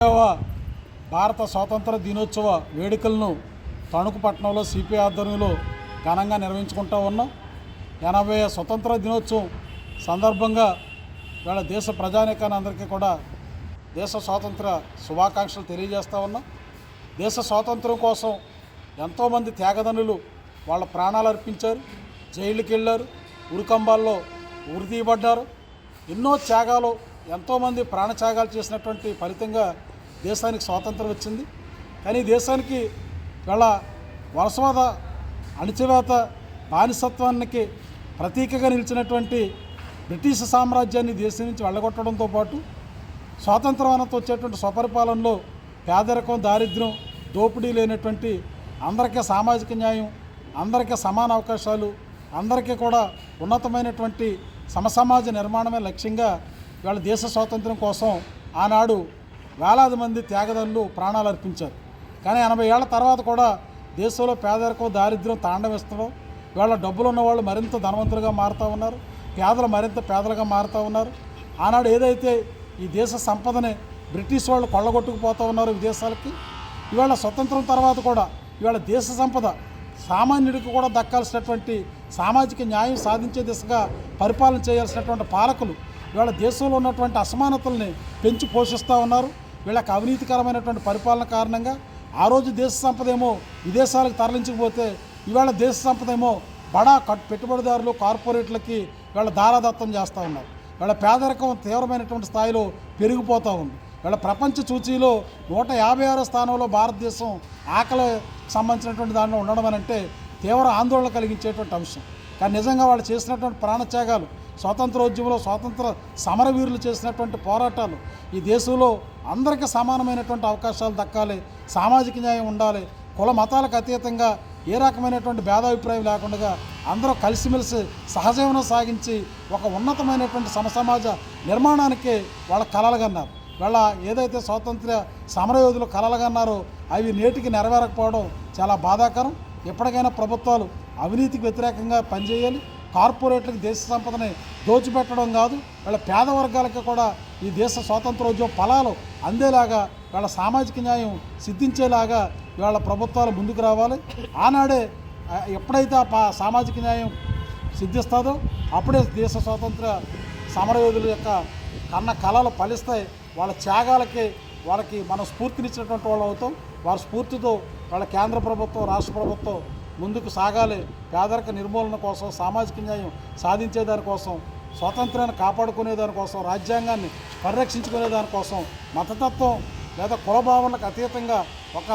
భారత స్వాతంత్ర దినోత్సవ వేడుకలను తణుకు పట్టణంలో సిపిఐ ఆధ్వర్యంలో ఘనంగా నిర్వహించుకుంటూ ఉన్నాం. 80వ స్వతంత్ర దినోత్సవం సందర్భంగా ఇవాళ దేశ ప్రజానీకాన్ని అందరికీ కూడా దేశ స్వాతంత్ర శుభాకాంక్షలు తెలియజేస్తూ ఉన్నాం. దేశ స్వాతంత్రం కోసం ఎంతోమంది త్యాగదనులు వాళ్ళ ప్రాణాలు అర్పించారు, జైలుకి వెళ్ళారు, ఉరికంబాల్లో ఉరితీయబడ్డారు. ఎన్నో త్యాగాలు, ఎంతోమంది ప్రాణత్యాగాలు చేసినటువంటి ఫలితంగా దేశానికి స్వాతంత్రం వచ్చింది. కానీ దేశానికి ఇవాళ వలసవాద, అణిచివేత, బానిసత్వానికి ప్రతీకగా నిలిచినటువంటి బ్రిటిష్ సామ్రాజ్యాన్ని దేశం నుంచి వెళ్ళగొట్టడంతో పాటు స్వాతంత్రం అనంత వచ్చేటువంటి స్వపరిపాలనలో పేదరికం, దారిద్ర్యం, దోపిడీ లేనటువంటి అందరికీ సామాజిక న్యాయం, అందరికీ సమాన అవకాశాలు, అందరికీ కూడా ఉన్నతమైనటువంటి సమసమాజ నిర్మాణమే లక్ష్యంగా ఇవాళ దేశ స్వాతంత్రం కోసం ఆనాడు వేలాది మంది త్యాగదనులు ప్రాణాలు అర్పించారు. కానీ 80 ఏళ్ల తర్వాత కూడా దేశంలో పేదరికం, దారిద్ర్యం తాండవిస్తడం, ఇవాళ డబ్బులు ఉన్నవాళ్ళు మరింత ధనవంతులుగా మారుతూ ఉన్నారు, పేదలు మరింత పేదలుగా మారుతూ ఉన్నారు. ఆనాడు ఏదైతే ఈ దేశ సంపదని బ్రిటిష్ వాళ్ళు కొల్లగొట్టుకుపోతూ ఉన్నారు విదేశాలకి, ఇవాళ స్వతంత్రం తర్వాత కూడా ఇవాళ దేశ సంపద సామాన్యుడికి కూడా దక్కాల్సినటువంటి సామాజిక న్యాయం సాధించే దిశగా పరిపాలన చేయాల్సినటువంటి పాలకులు ఇవాళ దేశంలో ఉన్నటువంటి అసమానతల్ని పెంచి పోషిస్తూ ఉన్నారు. వీళ్ళకి అవినీతికరమైనటువంటి పరిపాలన కారణంగా ఆ రోజు దేశ సంపద ఏమో విదేశాలకు తరలించకపోతే ఇవాళ దేశ సంపద ఏమో బడా పెట్టుబడిదారులు, కార్పొరేట్లకి వీళ్ళ దారాదత్తం చేస్తూ ఉన్నారు. వీళ్ళ పేదరికం తీవ్రమైనటువంటి స్థాయిలో పెరిగిపోతూ ఉంది. వీళ్ళ ప్రపంచ సూచీలో 156వ స్థానంలో భారతదేశం ఆకలికి సంబంధించినటువంటి దానిలో ఉండడం అని అంటే తీవ్ర ఆందోళన కలిగించేటువంటి అంశం. కానీ నిజంగా వాళ్ళు చేసినటువంటి ప్రాణత్యాగాలు, స్వాతంత్రోద్యమంలో స్వాతంత్ర సమరవీరులు చేసినటువంటి పోరాటాలు, ఈ దేశంలో అందరికీ సమానమైనటువంటి అవకాశాలు దక్కాలి, సామాజిక న్యాయం ఉండాలి, కుల మతాలకు అతీతంగా ఏ రకమైనటువంటి భేదాభిప్రాయం లేకుండా అందరూ కలిసిమెలిసి సహజీవనం సాగించి ఒక ఉన్నతమైనటువంటి సమసమాజ నిర్మాణానికి వాళ్ళ కలలుగన్నారు. వాళ్ళ ఏదైతే స్వాతంత్ర్య సమరయోధులు కలలుగన్నారో అవి నేటికి నెరవేరకపోవడం చాలా బాధాకరం. ఎప్పటికైనా ప్రభుత్వాలు అవినీతికి వ్యతిరేకంగా పనిచేయాలి. కార్పొరేట్లకు దేశ సంపదని దోచిపెట్టడం కాదు, వాళ్ళ పేద వర్గాలకి కూడా ఈ దేశ స్వాతంత్రోద్యమ ఫలాలు అందేలాగా, వాళ్ళ సామాజిక న్యాయం సిద్ధించేలాగా ఇవాళ ప్రభుత్వాలు ముందుకు రావాలి. ఆనాడే ఎప్పుడైతే సామాజిక న్యాయం సిద్ధిస్తుందో అప్పుడే దేశ స్వాతంత్ర సమరయోధుల యొక్క కన్న కళలు ఫలిస్తాయి. వాళ్ళ త్యాగాలకి వాళ్ళకి మనం స్ఫూర్తినిచ్చినటువంటి వాళ్ళు అవుతాం. వారి స్ఫూర్తితో వాళ్ళ కేంద్ర ప్రభుత్వం, రాష్ట్ర ప్రభుత్వం ముందుకు సాగాలి. పేదరిక నిర్మూలన కోసం, సామాజిక న్యాయం సాధించేదానికోసం, స్వాతంత్రాన్ని కాపాడుకునే దానికోసం, రాజ్యాంగాన్ని పరిరక్షించుకునే దానికోసం, మతతత్వం లేదా కులభావనలకు అతీతంగా ఒక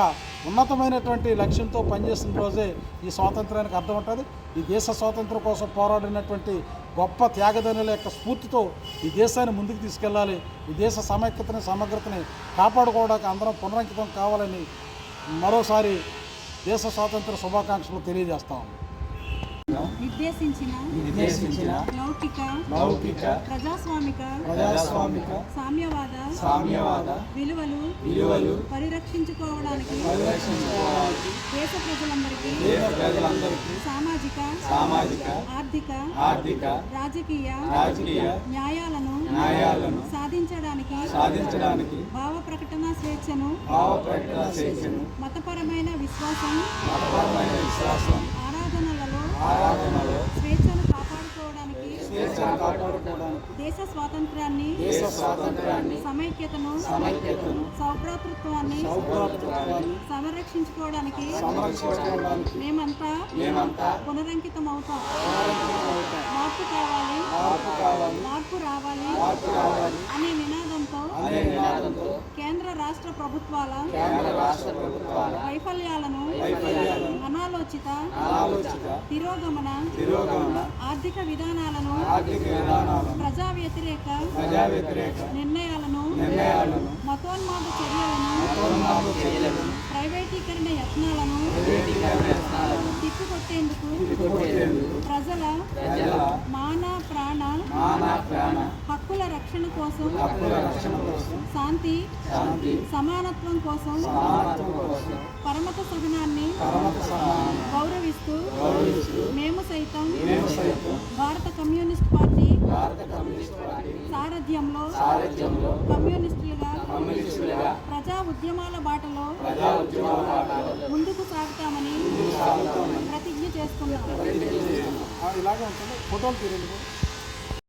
ఉన్నతమైనటువంటి లక్ష్యంతో పనిచేసిన రోజే ఈ స్వాతంత్రానికి అర్థం ఉంటుంది. ఈ దేశ స్వాతంత్రం కోసం పోరాడినటువంటి గొప్ప త్యాగదనుల యొక్క స్ఫూర్తితో ఈ దేశాన్ని ముందుకు తీసుకెళ్ళాలి. ఈ దేశ సమైక్యతని, సమగ్రతని కాపాడుకోవడానికి అందరం పునరంకితం కావాలని మరోసారి దేశ స్వాతంత్ర శుభాకాంక్షలు తెలియజేస్తాం. నిర్దేశించిన లౌకిక ప్రజాస్వామిక సామ్యవాద విలువలు పరిరక్షించుకోవడానికి దేశ ప్రజలందరికీ సామాజిక ఆర్థిక రాజకీయ న్యాయాలను సాధించడానికి భావ ప్రకటన స్వేచ్ఛను మతపరమైన విశ్వాసం ఆరాధనలలో స్వేచ్ఛను కాపాడుకోవడానికి దేశ స్వాతంత్రాన్ని సమైక్యతను సౌభ్రాతృత్వాన్ని సంరక్షించుకోవడానికి మేమంతా పునరంకితం అవుతాం. మార్పు రావాలి అనే నినాదంతో కేంద్ర రాష్ట్ర ప్రభుత్వాల వైఫల్యాలను అనాలోచిత తిరోగమన ఆర్థిక విధానాలను ప్రజా వ్యతిరేక నిర్ణయాలను మతోన్మాద చర్యలను ప్రైవేటీకరణ యత్నాలను తిప్పికొట్టేందుకు ప్రజల మాన ప్రాణ హక్కుల రక్షణ కోసం, శాంతి సమానత్వం కోసం పరమత సహనాన్ని గౌరవిస్తూ మేము సైతం భారత కమ్యూనిస్ట్ పార్టీ సారథ్యంలో కమ్యూనిస్టులుగా ఉద్యమాల బాటలో ముందుకు సాగుతామని ప్రతిజ్ఞ చేస్తున్నాం. ఇలాగే ఉంటుంది ఫోటోలు తీరండి.